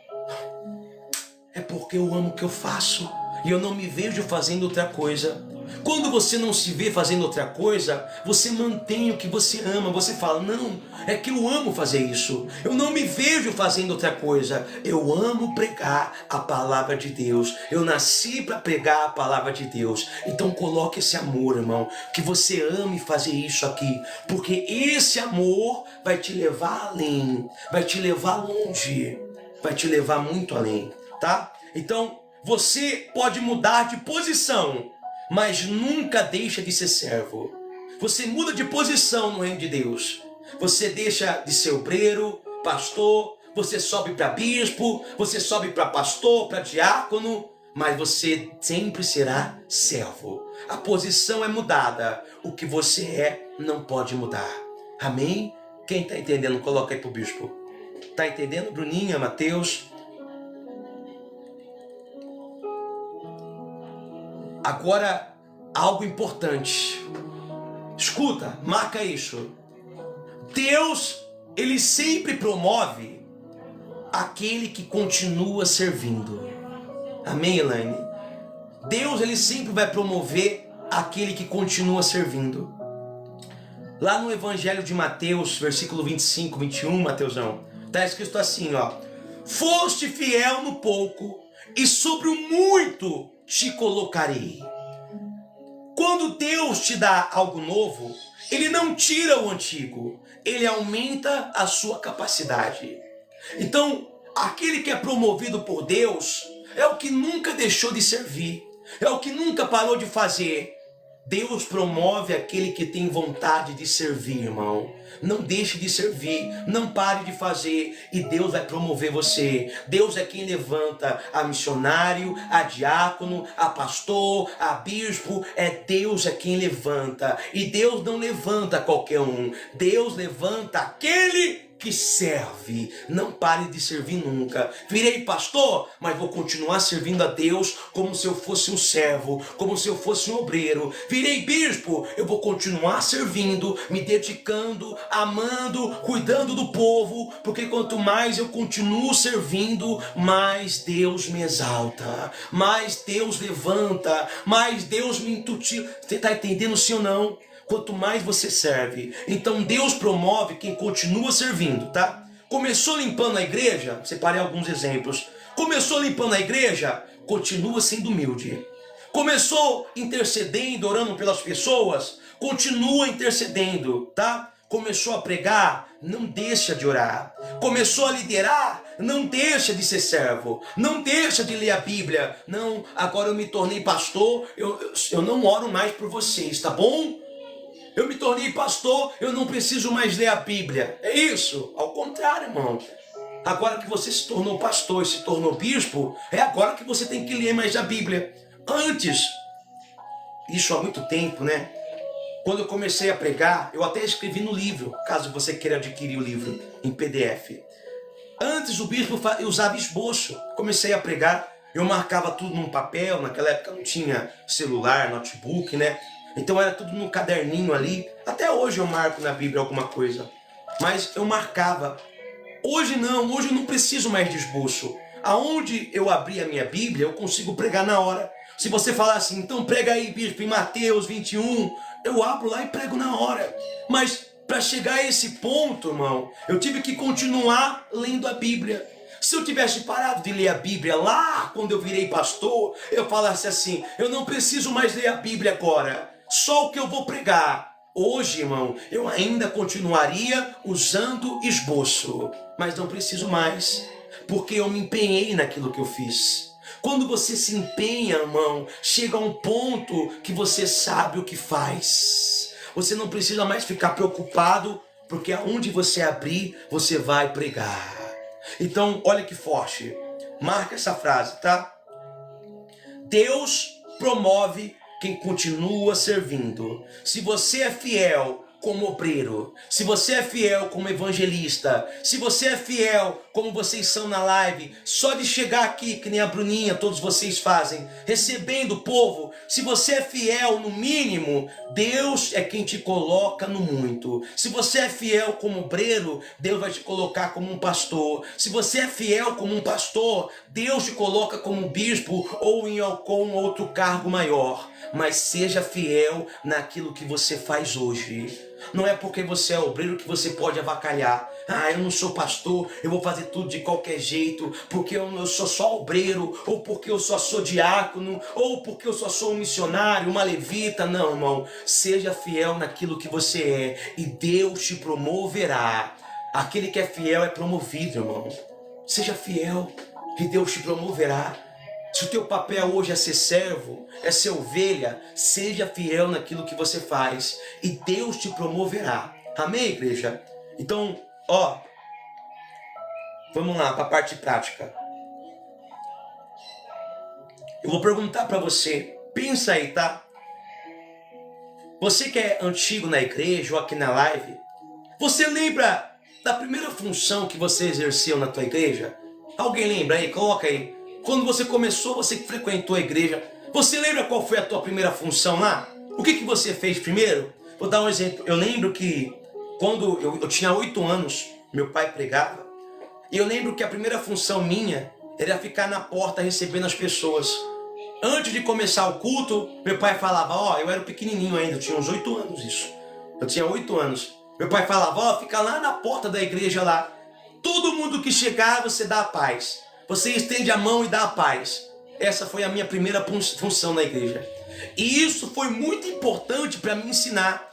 É porque eu amo o que eu faço e eu não me vejo fazendo outra coisa. Quando você não se vê fazendo outra coisa, você mantém o que você ama. Você fala, não, é que eu amo fazer isso. Eu não me vejo fazendo outra coisa. Eu amo pregar a palavra de Deus. Eu nasci para pregar a palavra de Deus. Então coloque esse amor, irmão, que você ame fazer isso aqui. Porque esse amor vai te levar além, vai te levar longe, vai te levar muito além, tá? Então, você pode mudar de posição, mas nunca deixa de ser servo. Você muda de posição no reino de Deus. Você deixa de ser obreiro, pastor, você sobe para bispo, você sobe para pastor, para diácono, mas você sempre será servo. A posição é mudada. O que você é não pode mudar. Amém? Quem está entendendo, coloca aí para o bispo. Está entendendo, Bruninha, Mateus? Agora, algo importante. Escuta, marca isso. Deus, ele sempre promove aquele que continua servindo. Amém, Elaine? Deus, ele sempre vai promover aquele que continua servindo. Lá no Evangelho de Mateus, versículo 25, 21, Mateusão, está escrito assim, ó. Foste fiel no pouco, e sobre o muito te colocarei. Quando Deus te dá algo novo, Ele não tira o antigo, Ele aumenta a sua capacidade. Então, aquele que é promovido por Deus é o que nunca deixou de servir, é o que nunca parou de fazer. Deus promove aquele que tem vontade de servir, irmão. Não deixe de servir, não pare de fazer, e Deus vai promover você. Deus é quem levanta a missionário, a diácono, a pastor, a bispo. Deus é quem levanta, e Deus não levanta qualquer um. Deus levanta aquele que serve. Não pare de servir nunca. Virei pastor, mas vou continuar servindo a Deus como se eu fosse um servo, como se eu fosse um obreiro. Virei bispo, eu vou continuar servindo, me dedicando, amando, cuidando do povo, porque quanto mais eu continuo servindo, mais Deus me exalta, mais Deus levanta, mais Deus me intutila. Você está entendendo, sim ou não? Quanto mais você serve, então Deus promove quem continua servindo, tá? Começou limpando a igreja, separei alguns exemplos. Começou limpando a igreja, continua sendo humilde. Começou intercedendo, orando pelas pessoas, continua intercedendo, tá? Começou a pregar, não deixa de orar. Começou a liderar, não deixa de ser servo. Não deixa de ler a Bíblia. Não, agora eu me tornei pastor, eu não oro mais por vocês, tá bom? Eu me tornei pastor, eu não preciso mais ler a Bíblia. É isso? Ao contrário, irmão. Agora que você se tornou pastor e se tornou bispo, é agora que você tem que ler mais a Bíblia. Antes, isso há muito tempo, né? Quando eu comecei a pregar, eu até escrevi no livro, caso você queira adquirir o livro em PDF. Antes o bispo usava esboço. Comecei a pregar, eu marcava tudo num papel. Naquela época não tinha celular, notebook, né? Então era tudo num caderninho ali. Até hoje eu marco na Bíblia alguma coisa, mas eu marcava. Hoje eu não preciso mais de esboço. Aonde eu abri a minha Bíblia, eu consigo pregar na hora. Se você falar assim, então prega aí, bispo, em Mateus 21, eu abro lá e prego na hora. Mas para chegar a esse ponto, irmão, eu tive que continuar lendo a Bíblia. Se eu tivesse parado de ler a Bíblia lá, quando eu virei pastor, eu falasse assim, eu não preciso mais ler a Bíblia agora, só o que eu vou pregar. Hoje, irmão, eu ainda continuaria usando esboço, mas não preciso mais, porque eu me empenhei naquilo que eu fiz. Quando você se empenha, irmão, chega a um ponto que você sabe o que faz. Você não precisa mais ficar preocupado, porque aonde você abrir, você vai pregar. Então, olha que forte. Marca essa frase, tá? Deus promove quem continua servindo. Se você é fiel como obreiro, se você é fiel como evangelista, se você é fiel como vocês são na live, só de chegar aqui, que nem a Bruninha, todos vocês fazem, recebendo o povo, se você é fiel no mínimo, Deus é quem te coloca no muito. Se você é fiel como obreiro, Deus vai te colocar como um pastor. Se você é fiel como um pastor, Deus te coloca como bispo ou em algum outro cargo maior. Mas seja fiel naquilo que você faz hoje. Não é porque você é obreiro que você pode avacalhar. Ah, eu não sou pastor, eu vou fazer tudo de qualquer jeito, porque eu sou só obreiro, ou porque eu só sou diácono, ou porque eu só sou um missionário, uma levita. Não, irmão, seja fiel naquilo que você é, e Deus te promoverá. Aquele que é fiel é promovido, irmão. Seja fiel, e Deus te promoverá. Se o teu papel hoje é ser servo, é ser ovelha, seja fiel naquilo que você faz e Deus te promoverá. Amém, igreja? Então, vamos lá para a parte prática. Eu vou perguntar para você, pensa aí, tá? Você que é antigo na igreja ou aqui na live, você lembra da primeira função que você exerceu na tua igreja? Alguém lembra aí? Coloca aí. Quando você começou, você que frequentou a igreja, você lembra qual foi a tua primeira função lá? O que você fez primeiro? Vou dar um exemplo. Eu lembro que quando eu tinha 8 anos, meu pai pregava, e eu lembro que a primeira função minha era ficar na porta recebendo as pessoas. Antes de começar o culto, meu pai falava, eu era pequenininho ainda, eu tinha uns 8 anos isso. Eu tinha 8 anos. Meu pai falava, fica lá na porta da igreja lá. Todo mundo que chegar, você dá a paz. Você estende a mão e dá a paz. Essa foi a minha primeira função na igreja. E isso foi muito importante para me ensinar.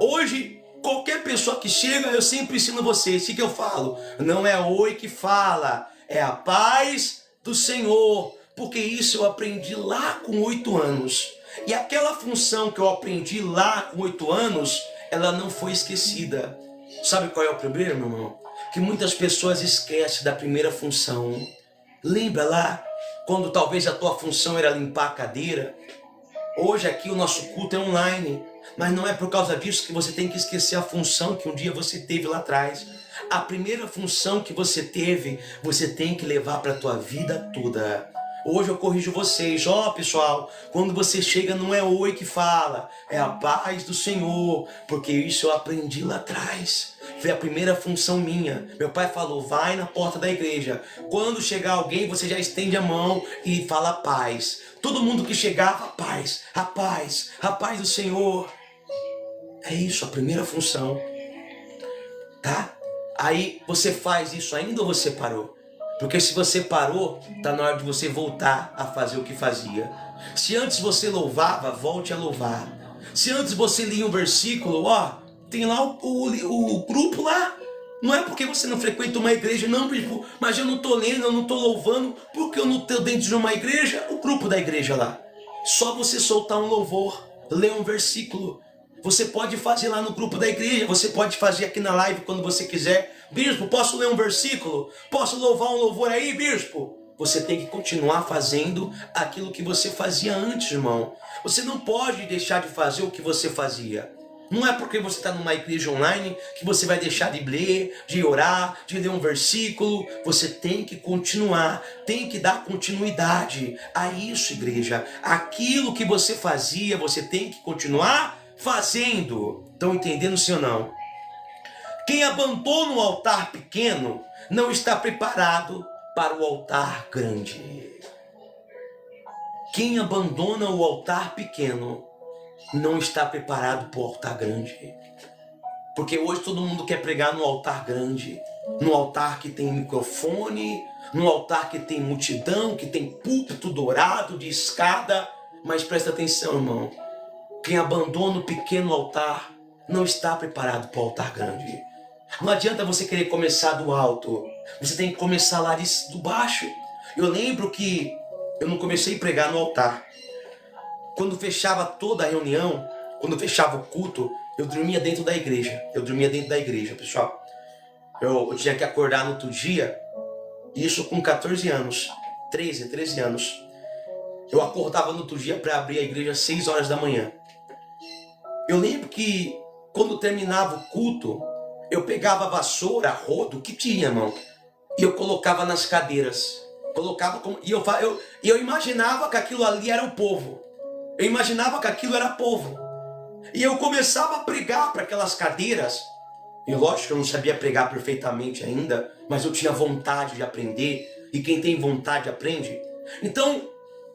Hoje, qualquer pessoa que chega, eu sempre ensino vocês. O que eu falo? Não é oi que fala, é a paz do Senhor. Porque isso eu aprendi lá com 8 anos. E aquela função que eu aprendi lá com 8 anos, ela não foi esquecida. Sabe qual é o problema, meu irmão? Que muitas pessoas esquecem da primeira função. Lembra lá, quando talvez a tua função era limpar a cadeira? Hoje aqui o nosso culto é online, mas não é por causa disso que você tem que esquecer a função que um dia você teve lá atrás. A primeira função que você teve, você tem que levar para a tua vida toda. Hoje eu corrijo vocês, pessoal, quando você chega não é oi que fala, é a paz do Senhor, porque isso eu aprendi lá atrás. Foi a primeira função minha. Meu pai falou, vai na porta da igreja. Quando chegar alguém, você já estende a mão e fala paz. Todo mundo que chegava, paz, a paz do Senhor. É isso, a primeira função. Tá? Aí você faz isso ainda ou você parou? Porque se você parou, está na hora de você voltar a fazer o que fazia. Se antes você louvava, volte a louvar. Se antes você lia um versículo, tem lá o grupo lá. Não é porque você não frequenta uma igreja, não, mas eu não estou lendo, eu não estou louvando, porque eu não estou dentro de uma igreja, o grupo da igreja lá. Só você soltar um louvor, ler um versículo. Você pode fazer lá no grupo da igreja, você pode fazer aqui na live quando você quiser. Bispo, posso ler um versículo? Posso louvar um louvor aí, bispo? Você tem que continuar fazendo aquilo que você fazia antes, irmão. Você não pode deixar de fazer o que você fazia. Não é porque você está numa igreja online que você vai deixar de ler, de orar, de ler um versículo. Você tem que continuar, tem que dar continuidade a isso, igreja. Aquilo que você fazia, você tem que continuar fazendo. Estão entendendo, sim ou não? Quem abandona o altar pequeno não está preparado para o altar grande. Quem abandona o altar pequeno não está preparado para o altar grande. Porque hoje todo mundo quer pregar no altar grande, no altar que tem microfone, no altar que tem multidão, que tem púlpito dourado, de escada. Mas presta atenção, irmão. Quem abandona o pequeno altar não está preparado para o altar grande. Não adianta você querer começar do alto. Você tem que começar lá do baixo. Eu lembro que eu não comecei a pregar no altar. Quando fechava toda a reunião, quando fechava o culto, eu dormia dentro da igreja. Pessoal. Eu tinha que acordar no outro dia, isso com 14 anos, 13 anos. Eu acordava no outro dia para abrir a igreja às 6 horas da manhã. Eu lembro que quando terminava o culto, eu pegava a vassoura, rodo, que tinha, irmão, e eu colocava nas cadeiras. E eu imaginava que aquilo ali era o povo. Eu imaginava que aquilo era povo. E eu começava a pregar para aquelas cadeiras. E lógico que eu não sabia pregar perfeitamente ainda, mas eu tinha vontade de aprender. E quem tem vontade aprende. Então,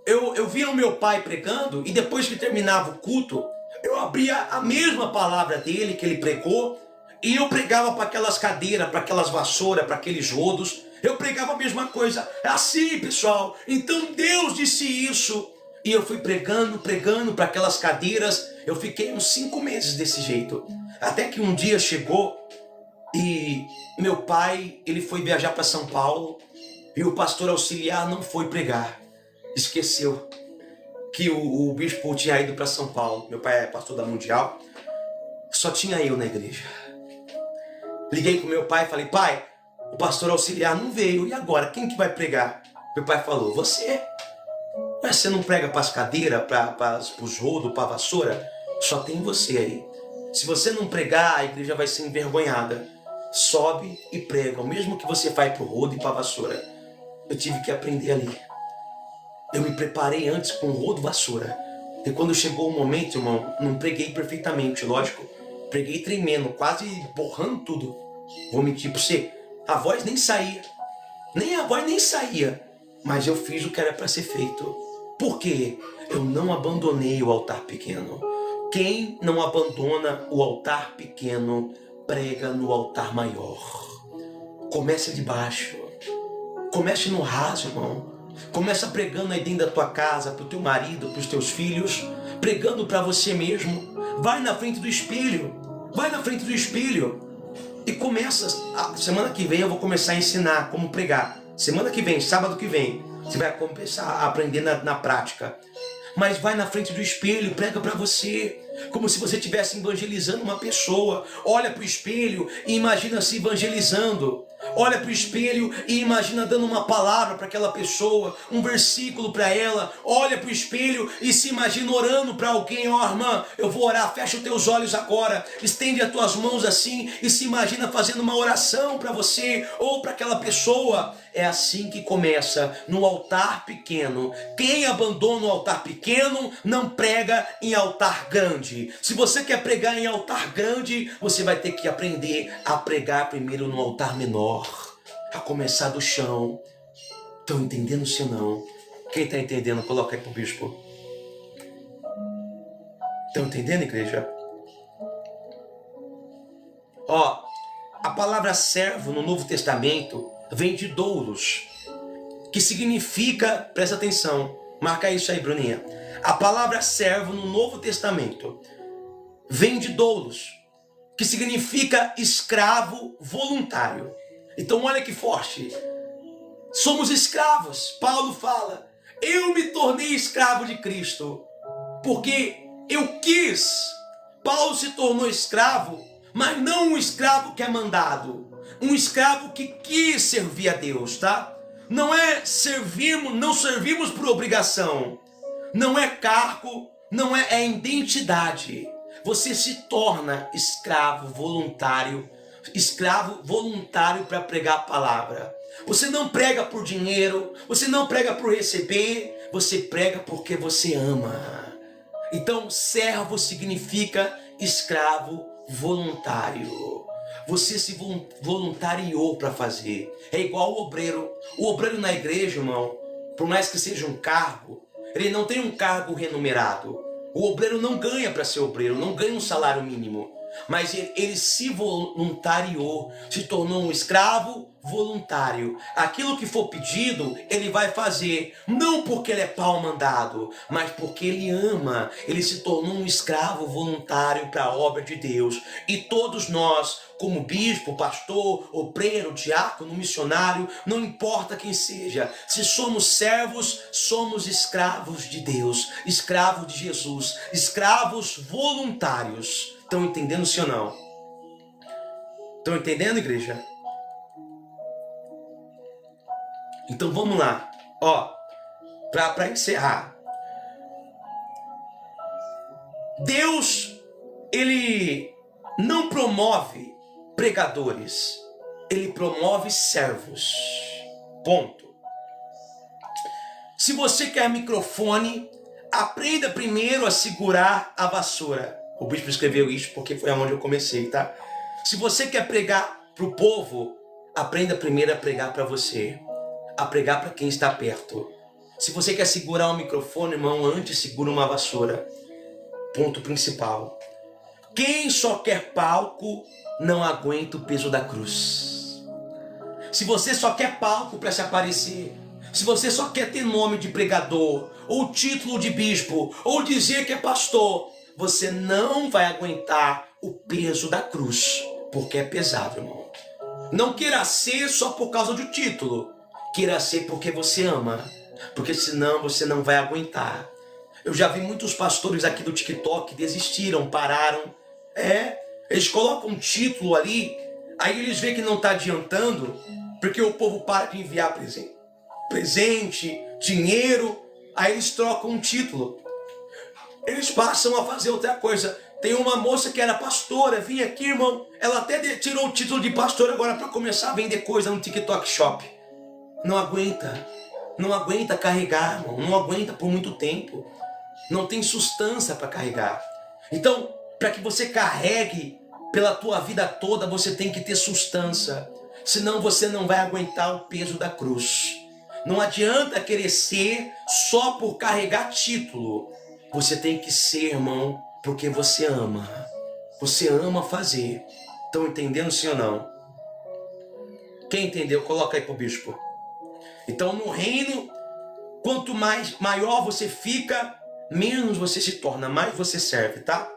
eu via o meu pai pregando, e depois que terminava o culto, eu abria a mesma palavra dele que ele pregou, e eu pregava para aquelas cadeiras, para aquelas vassouras, para aqueles rodos. Eu pregava a mesma coisa. É assim, pessoal. Então Deus disse isso. E eu fui pregando para aquelas cadeiras. Eu fiquei uns 5 meses desse jeito. Até que um dia chegou e meu pai, ele foi viajar para São Paulo. E o pastor auxiliar não foi pregar. Esqueceu que o bispo tinha ido para São Paulo. Meu pai é pastor da Mundial. Só tinha eu na igreja. Liguei pro meu pai e falei: pai, o pastor auxiliar não veio. E agora? Quem que vai pregar? Meu pai falou: você. Mas você não prega para as cadeiras, para os rodos, para a vassoura? Só tem você aí. Se você não pregar, a igreja vai ser envergonhada. Sobe e prega. O mesmo que você faz para o rodo e para a vassoura. Eu tive que aprender ali. Eu me preparei antes com o rodo e vassoura. E quando chegou o momento, irmão, não preguei perfeitamente, lógico. Preguei tremendo, quase borrando tudo. Vou mentir para você. A voz nem saía. A voz nem saía. Mas eu fiz o que era para ser feito. Por quê? Eu não abandonei o altar pequeno. Quem não abandona o altar pequeno, prega no altar maior. Comece de baixo. Comece no raso, irmão. Começa pregando aí dentro da tua casa, para o teu marido, para os teus filhos. Pregando para você mesmo. Vai na frente do espelho. Vai na frente do espelho. E começa. Semana que vem eu vou começar a ensinar como pregar. Semana que vem, sábado que vem, você vai começar a aprender na prática. Mas vai na frente do espelho, prega para você, como se você estivesse evangelizando uma pessoa. Olha para o espelho e imagina se evangelizando. Olha para o espelho e imagina dando uma palavra para aquela pessoa, um versículo para ela. Olha para o espelho e se imagina orando para alguém. Ó, irmã, eu vou orar, fecha os teus olhos agora, estende as tuas mãos assim e se imagina fazendo uma oração para você ou para aquela pessoa. É assim que começa, no altar pequeno. Quem abandona o altar pequeno não prega em altar grande. Se você quer pregar em altar grande, você vai ter que aprender a pregar primeiro no altar menor, a começar do chão. Estão entendendo, sim ou não? Quem está entendendo, coloca aí pro bispo. Estão entendendo, igreja? Ó, a palavra servo no Novo Testamento vem de doulos, que significa, presta atenção, marca isso aí, Bruninha. A palavra servo no Novo Testamento vem de doulos, que significa escravo voluntário. Então olha que forte. Somos escravos. Paulo fala: eu me tornei escravo de Cristo, porque eu quis. Paulo se tornou escravo, mas não um escravo que é mandado. Um escravo que quis servir a Deus, tá? Não é servirmos, não servimos por obrigação. Não é cargo, não é identidade. você se torna escravo voluntário para pregar a palavra. Você não prega por dinheiro, você não prega por receber, você prega porque você ama. Então, servo significa escravo voluntário. Você se voluntariou para fazer. É igual o obreiro. O obreiro na igreja, irmão, por mais que seja um cargo, ele não tem um cargo remunerado. O obreiro não ganha para ser obreiro, não ganha um salário mínimo. Mas ele se voluntariou, se tornou um escravo voluntário. Aquilo que for pedido, ele vai fazer, não porque ele é pau mandado, mas porque ele ama. Ele se tornou um escravo voluntário para a obra de Deus. E todos nós, como bispo, pastor, obreiro, diácono, missionário, não importa quem seja, se somos servos, somos escravos de Deus, escravos de Jesus, escravos voluntários. Estão entendendo, sim ou não? Estão entendendo, igreja? Então vamos lá. Ó, para encerrar. Deus, ele não promove pregadores, ele promove servos. Ponto. Se você quer microfone, aprenda primeiro a segurar a vassoura. O bispo escreveu isso porque foi aonde eu comecei, tá? Se você quer pregar para o povo, aprenda primeiro a pregar para você, a pregar para quem está perto. Se você quer segurar um microfone, irmão, antes segura uma vassoura. Ponto principal. Quem só quer palco não aguenta o peso da cruz. Se você só quer palco para se aparecer, se você só quer ter nome de pregador, ou título de bispo, ou dizer que é pastor, você não vai aguentar o peso da cruz, porque é pesado, irmão. Não queira ser só por causa do título, queira ser porque você ama, porque senão você não vai aguentar. Eu já vi muitos pastores aqui do TikTok que desistiram, pararam. Eles colocam um título ali, aí eles veem que não está adiantando, porque o povo para de enviar presente, dinheiro, aí eles trocam um título. Eles passam a fazer outra coisa. Tem uma moça que era pastora, vinha aqui, irmão, ela até tirou o título de pastora agora para começar a vender coisa no TikTok Shop. Não aguenta carregar, irmão, não aguenta por muito tempo. Não tem sustância para carregar. Então, para que você carregue pela tua vida toda, você tem que ter sustância. Senão você não vai aguentar o peso da cruz. Não adianta querer ser só por carregar título. Você tem que ser, irmão, porque você ama. Você ama fazer. Estão entendendo, sim ou não? Quem entendeu, coloca aí pro bispo. Então, no reino, quanto maior você fica, menos você se torna, mais você serve, tá?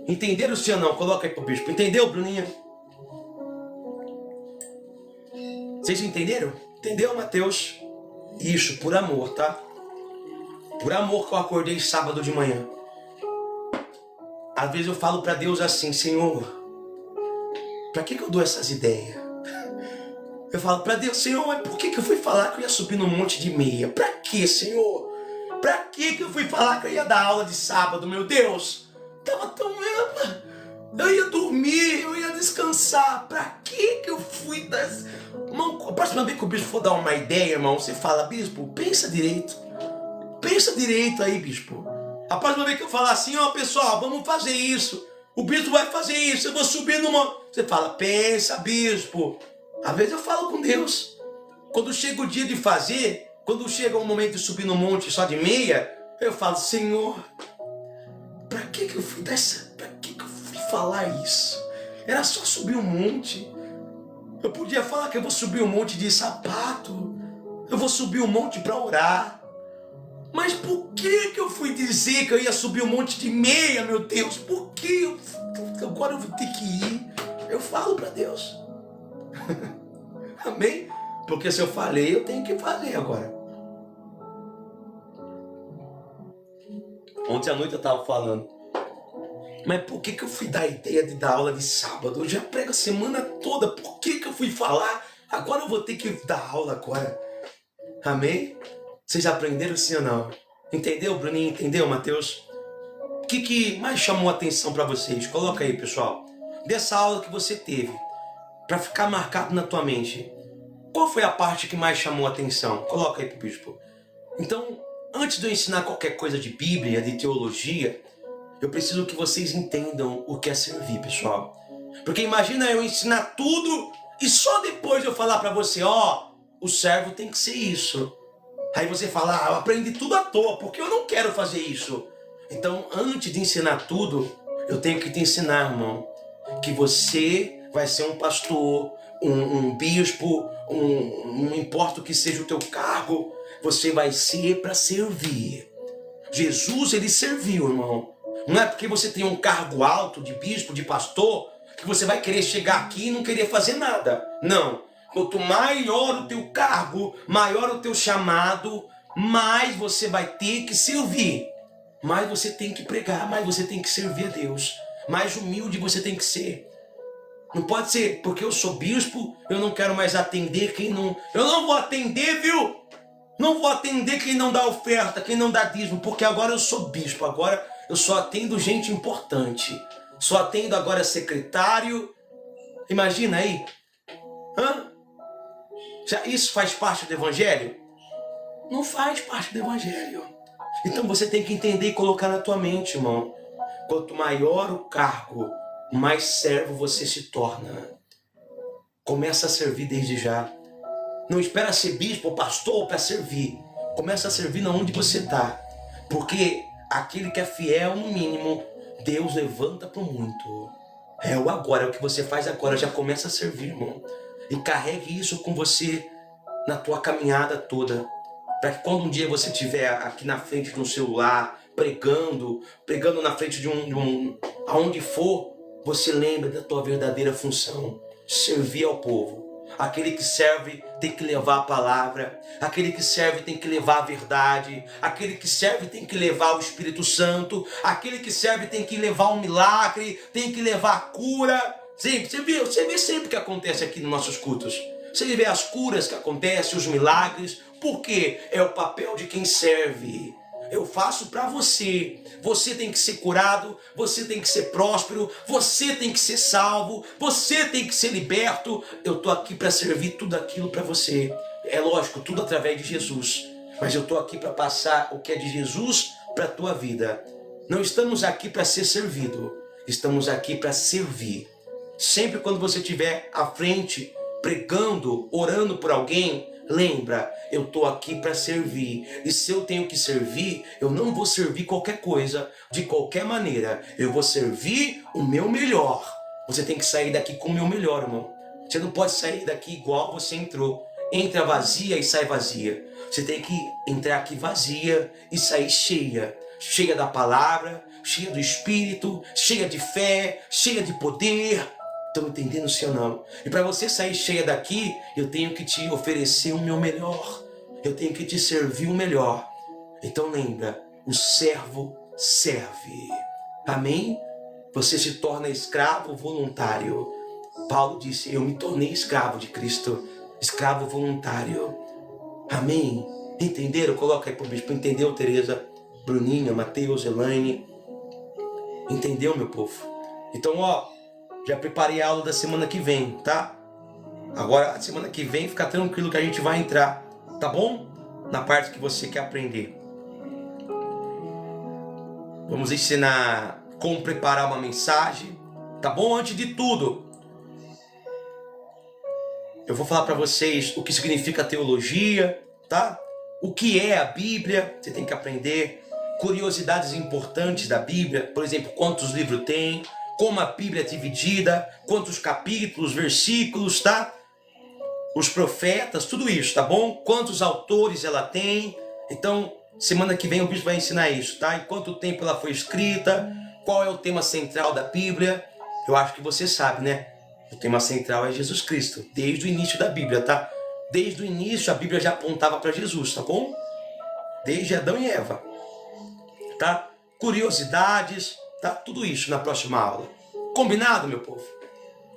Entenderam, sim ou não? Coloca aí pro bispo. Entendeu, Bruninha? Vocês entenderam? Entendeu, Mateus? Isso, por amor, tá? Por amor que eu acordei sábado de manhã. Às vezes eu falo para Deus assim, Senhor, para que eu dou essas ideias? Eu falo para Deus, Senhor, mas por que eu fui falar que eu ia subir no monte de meia? Para que, Senhor? Para que eu fui falar que eu ia dar aula de sábado, meu Deus? Tava tão... Eu ia dormir, eu ia descansar. Para que eu fui dar... Irmão, a próxima vez que o bispo for dar uma ideia, irmão, você fala, bispo, pensa direito. Pensa direito aí, bispo. A próxima vez que eu falar assim, ó, pessoal, vamos fazer isso. O bispo vai fazer isso, eu vou subir numa... Você fala, pensa, bispo. Às vezes eu falo com Deus. Quando chega o dia de fazer, quando chega o momento de subir no monte só de meia, eu falo, Senhor, pra que eu fui dessa... Pra que eu fui falar isso? Era só subir um monte. Eu podia falar que eu vou subir um monte de sapato. Eu vou subir um monte para orar. Mas por que eu fui dizer que eu ia subir um monte de meia, meu Deus? Por que? Agora eu vou ter que ir. Eu falo para Deus. Amém? Porque se eu falei, eu tenho que fazer agora. Ontem à noite eu estava falando. Mas por que eu fui dar a ideia de dar aula de sábado? Eu já prego a semana toda. Por que eu fui falar? Agora eu vou ter que dar aula agora. Amém? Vocês aprenderam sim ou não? Entendeu, Bruninho? Entendeu, Mateus? que mais chamou a atenção para vocês? Coloca aí, pessoal. Dessa aula que você teve, para ficar marcado na tua mente. Qual foi a parte que mais chamou a atenção? Coloca aí pro bispo. Então, antes de eu ensinar qualquer coisa de Bíblia, de teologia, eu preciso que vocês entendam o que é servir, pessoal. Porque imagina eu ensinar tudo e só depois eu falar para você, o servo tem que ser isso. Aí você fala, eu aprendi tudo à toa, porque eu não quero fazer isso. Então, antes de ensinar tudo, eu tenho que te ensinar, irmão, que você vai ser um pastor, um bispo, não importa o que seja o teu cargo, você vai ser para servir. Jesus, ele serviu, irmão. Não é porque você tem um cargo alto de bispo, de pastor, que você vai querer chegar aqui e não querer fazer nada. Não. Quanto maior o teu cargo, maior o teu chamado, mais você vai ter que servir. Mais você tem que pregar, mais você tem que servir a Deus. Mais humilde você tem que ser. Não pode ser, porque eu sou bispo, eu não quero mais atender quem não... Eu não vou atender, viu? Não vou atender quem não dá oferta, quem não dá dízimo, porque agora eu sou bispo, agora eu só atendo gente importante. Só atendo agora secretário. Imagina aí. Já isso faz parte do evangelho? Não faz parte do evangelho. Então você tem que entender e colocar na tua mente, irmão. Quanto maior o cargo, mais servo você se torna. Começa a servir desde já. Não espera ser bispo ou pastor para servir. Começa a servir onde você está. Porque aquele que é fiel, no mínimo, Deus levanta para o muito. É o agora, é o que você faz agora. Já começa a servir, irmão. E carregue isso com você na tua caminhada toda. Para que quando um dia você estiver aqui na frente de um celular, pregando na frente de aonde for, você lembre da tua verdadeira função. Servir ao povo. Aquele que serve tem que levar a palavra. Aquele que serve tem que levar a verdade. Aquele que serve tem que levar o Espírito Santo. Aquele que serve tem que levar um milagre. Tem que levar a cura. Sempre, você vê sempre o que acontece aqui nos nossos cultos. Você vê as curas que acontecem, os milagres. Por quê? É o papel de quem serve. Eu faço para você. Você tem que ser curado, você tem que ser próspero, você tem que ser salvo, você tem que ser liberto. Eu estou aqui para servir tudo aquilo para você. É lógico, tudo através de Jesus. Mas eu estou aqui para passar o que é de Jesus para a tua vida. Não estamos aqui para ser servido, estamos aqui para servir. Sempre quando você estiver à frente, pregando, orando por alguém, lembra, eu estou aqui para servir. E se eu tenho que servir, eu não vou servir qualquer coisa, de qualquer maneira. Eu vou servir o meu melhor. Você tem que sair daqui com o meu melhor, irmão. Você não pode sair daqui igual você entrou. Entra vazia e sai vazia. Você tem que entrar aqui vazia e sair cheia. Cheia da palavra, cheia do Espírito, cheia de fé, cheia de poder. Estão entendendo, sim ou não? E para você sair cheia daqui, eu tenho que te oferecer o meu melhor. Eu tenho que te servir o melhor. Então lembra, o servo serve. Amém? Você se torna escravo voluntário. Paulo disse, eu me tornei escravo de Cristo. Escravo voluntário. Amém? Entenderam? Coloca aí pro bispo. Entendeu, Tereza? Bruninha, Mateus, Elaine? Entendeu, meu povo? Então, já preparei a aula da semana que vem, tá? Agora, a semana que vem, fica tranquilo que a gente vai entrar, tá bom? Na parte que você quer aprender. Vamos ensinar como preparar uma mensagem, tá bom? Antes de tudo, eu vou falar para vocês o que significa teologia, tá? O que é a Bíblia, você tem que aprender. Curiosidades importantes da Bíblia, por exemplo, quantos livros tem, como a Bíblia é dividida, quantos capítulos, versículos, tá? Os profetas, tudo isso, tá bom? Quantos autores ela tem. Então, semana que vem o bispo vai ensinar isso, tá? E quanto tempo ela foi escrita, qual é o tema central da Bíblia. Eu acho que você sabe, né? O tema central é Jesus Cristo, desde o início da Bíblia, tá? Desde o início a Bíblia já apontava para Jesus, tá bom? Desde Adão e Eva, tá? Curiosidades, tá? Tudo isso na próxima aula. Combinado, meu povo?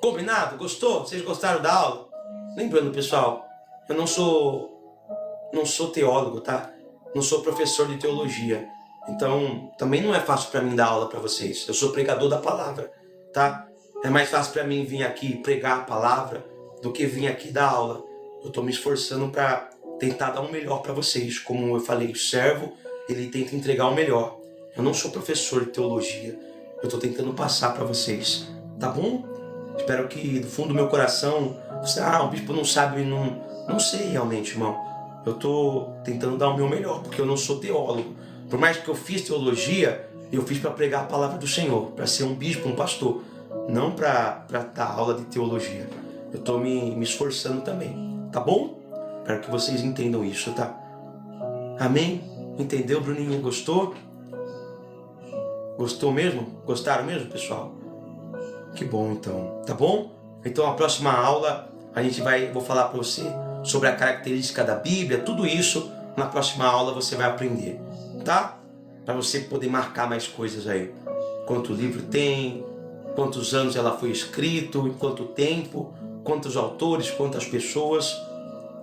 Combinado? Gostou? Vocês gostaram da aula? Lembrando, pessoal, eu não sou teólogo, tá? Não sou professor de teologia. Então, também não é fácil para mim dar aula para vocês. Eu sou pregador da palavra, tá? É mais fácil para mim vir aqui pregar a palavra do que vir aqui dar aula. Eu estou me esforçando para tentar dar o melhor para vocês. Como eu falei, o servo, ele tenta entregar o melhor. Eu não sou professor de teologia. Eu estou tentando passar para vocês, tá bom? Espero que do fundo do meu coração, você, o bispo não sabe, não sei realmente, irmão. Eu estou tentando dar o meu melhor, porque eu não sou teólogo. Por mais que eu fiz teologia, eu fiz para pregar a palavra do Senhor, para ser um bispo, um pastor, não para dar aula de teologia. Eu estou me esforçando também, tá bom? Espero que vocês entendam isso, tá? Amém? Entendeu, Bruninho? Gostou? Gostou mesmo? Gostaram mesmo, pessoal? Que bom, então. Tá bom? Então, a próxima aula, vou falar para você sobre a característica da Bíblia, tudo isso, na próxima aula você vai aprender, tá? Para você poder marcar mais coisas aí. Quanto livro tem, quantos anos ela foi escrito, em quanto tempo, quantos autores, quantas pessoas.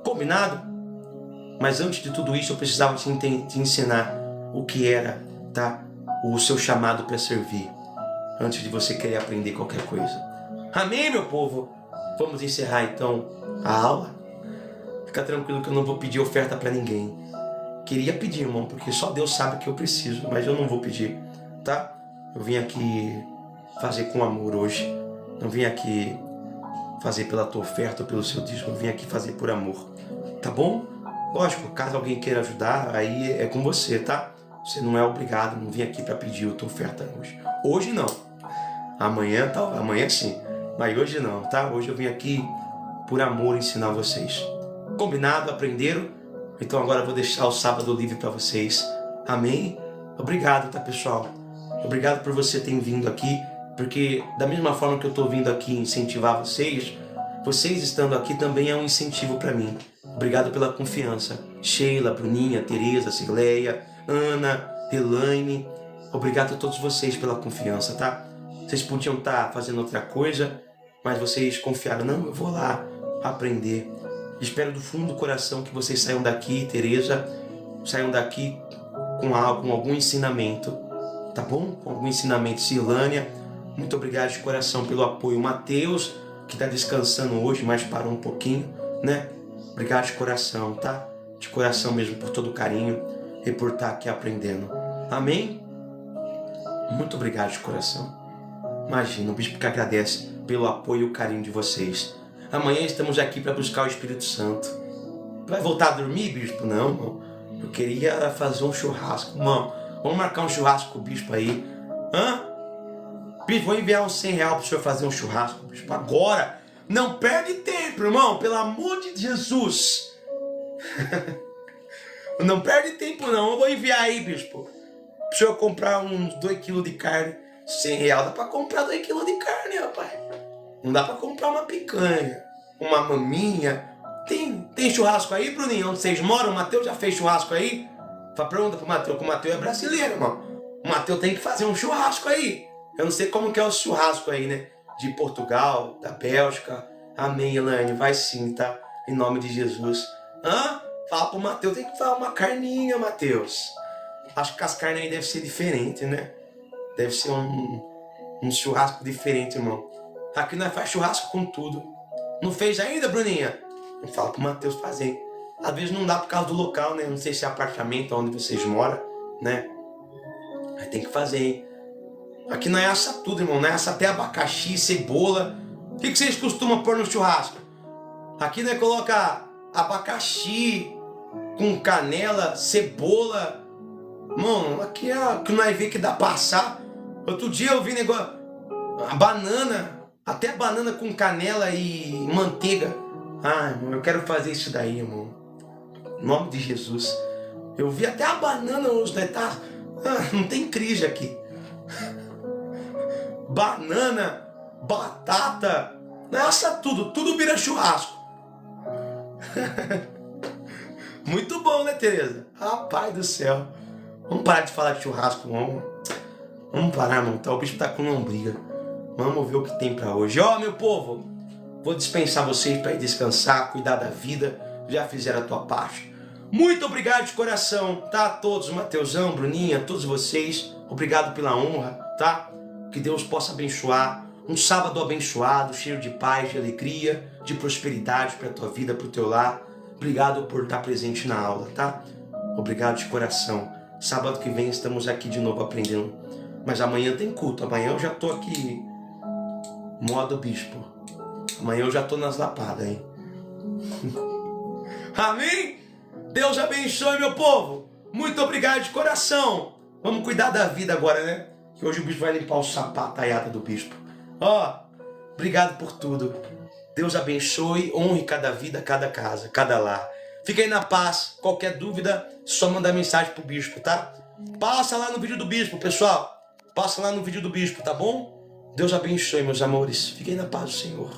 Combinado? Mas antes de tudo isso, eu precisava te ensinar o que era, tá? O seu chamado para servir, antes de você querer aprender qualquer coisa. Amém, meu povo? Vamos encerrar então a aula. Fica tranquilo que eu não vou pedir oferta para ninguém. Queria pedir, irmão, porque só Deus sabe que eu preciso, mas eu não vou pedir, tá? Eu vim aqui fazer com amor hoje. Não vim aqui fazer pela tua oferta ou pelo seu dízimo, eu vim aqui fazer por amor, tá bom? Lógico, caso alguém queira ajudar, aí é com você, tá? Você não é obrigado, não vim aqui para pedir a tua oferta hoje. Hoje não. Amanhã sim, mas hoje não, tá? Hoje eu vim aqui por amor ensinar vocês. Combinado? Aprenderam? Então agora eu vou deixar o sábado livre para vocês. Amém? Obrigado, tá, pessoal? Obrigado por você ter vindo aqui, porque da mesma forma que eu estou vindo aqui incentivar vocês, vocês estando aqui também é um incentivo para mim. Obrigado pela confiança. Sheila, Bruninha, Tereza, Sigleia, Ana, Elaine. Obrigado a todos vocês pela confiança, tá? Vocês podiam estar fazendo outra coisa, mas vocês confiaram. Não, eu vou lá aprender. Espero do fundo do coração que vocês saiam daqui, Tereza, saiam daqui com algum ensinamento, tá bom? Com algum ensinamento. Silânia, muito obrigado de coração pelo apoio. Mateus, que está descansando hoje, mas parou um pouquinho, né? Obrigado de coração, tá? De coração mesmo, por todo o carinho e por estar aqui aprendendo. Amém? Muito obrigado de coração. Imagina, o bispo que agradece pelo apoio e o carinho de vocês. Amanhã estamos aqui para buscar o Espírito Santo. Vai voltar a dormir, bispo? Não, irmão. Eu queria fazer um churrasco. Irmão, vamos marcar um churrasco com o bispo aí. Hã? Bispo, vou enviar uns R$100 para o senhor fazer um churrasco, bispo. Agora! Não perde tempo, irmão. Pelo amor de Jesus. Não perde tempo, não. Eu vou enviar aí, bispo. Para o senhor comprar uns 2 kg de carne. R$100 dá para comprar 2 kg de carne, rapaz. Não dá para comprar uma picanha, uma maminha. Tem churrasco aí, Bruninho? Onde vocês moram? O Mateus já fez churrasco aí? Pergunta pro Mateus, que o Mateus é brasileiro, irmão. O Mateus tem que fazer um churrasco aí. Eu não sei como que é o churrasco aí, né? De Portugal, da Bélgica. Amém, Elaine. Vai sim, tá? Em nome de Jesus. Fala pro Mateus, tem que fazer uma carninha, Mateus. Acho que as carnes aí devem ser diferentes, né? Deve ser um churrasco diferente, irmão. Aqui nós faz churrasco com tudo. Não fez ainda, Bruninha? Fala pro Mateus fazer. Às vezes não dá por causa do local, né? Não sei se é apartamento onde vocês moram, né? Aí tem que fazer, hein? Aqui nós assa tudo, irmão. Nós assa até abacaxi, cebola. O que vocês costumam pôr no churrasco? Aqui nós coloca abacaxi com canela, cebola. Mano, aqui é o que nós vê que dá pra assar. Outro dia eu vi negócio... A banana... Até a banana com canela e manteiga. Irmão, eu quero fazer isso daí, irmão. Em nome de Jesus. Eu vi até a banana hoje, né? Não tem crise aqui. Banana, batata. Nossa, tudo vira churrasco. Muito bom, né, Tereza? Rapaz do céu. Vamos parar de falar de churrasco, vamos. Vamos parar, irmão. O bicho tá com lombriga. Vamos ver o que tem para hoje. Meu povo, vou dispensar vocês para ir descansar, cuidar da vida. Já fizeram a tua parte. Muito obrigado de coração, tá? Todos, Mateusão, Bruninha, todos vocês. Obrigado pela honra, tá? Que Deus possa abençoar. Um sábado abençoado, cheio de paz, de alegria, de prosperidade para a tua vida, para o teu lar. Obrigado por estar presente na aula, tá? Obrigado de coração. Sábado que vem estamos aqui de novo aprendendo. Mas amanhã tem culto. Amanhã eu já tô aqui, modo bispo. Amanhã eu já tô nas lapadas, hein? Amém? Deus abençoe, meu povo. Muito obrigado de coração. Vamos cuidar da vida agora, né? Que hoje o bispo vai limpar o sapato taiada do bispo. Ó, obrigado por tudo. Deus abençoe, honre cada vida, cada casa, cada lar. Fica aí na paz. Qualquer dúvida, só mandar mensagem pro bispo, tá? Passa lá no vídeo do bispo, pessoal. Passa lá no vídeo do bispo, tá bom? Deus abençoe, meus amores. Fiquem na paz do Senhor.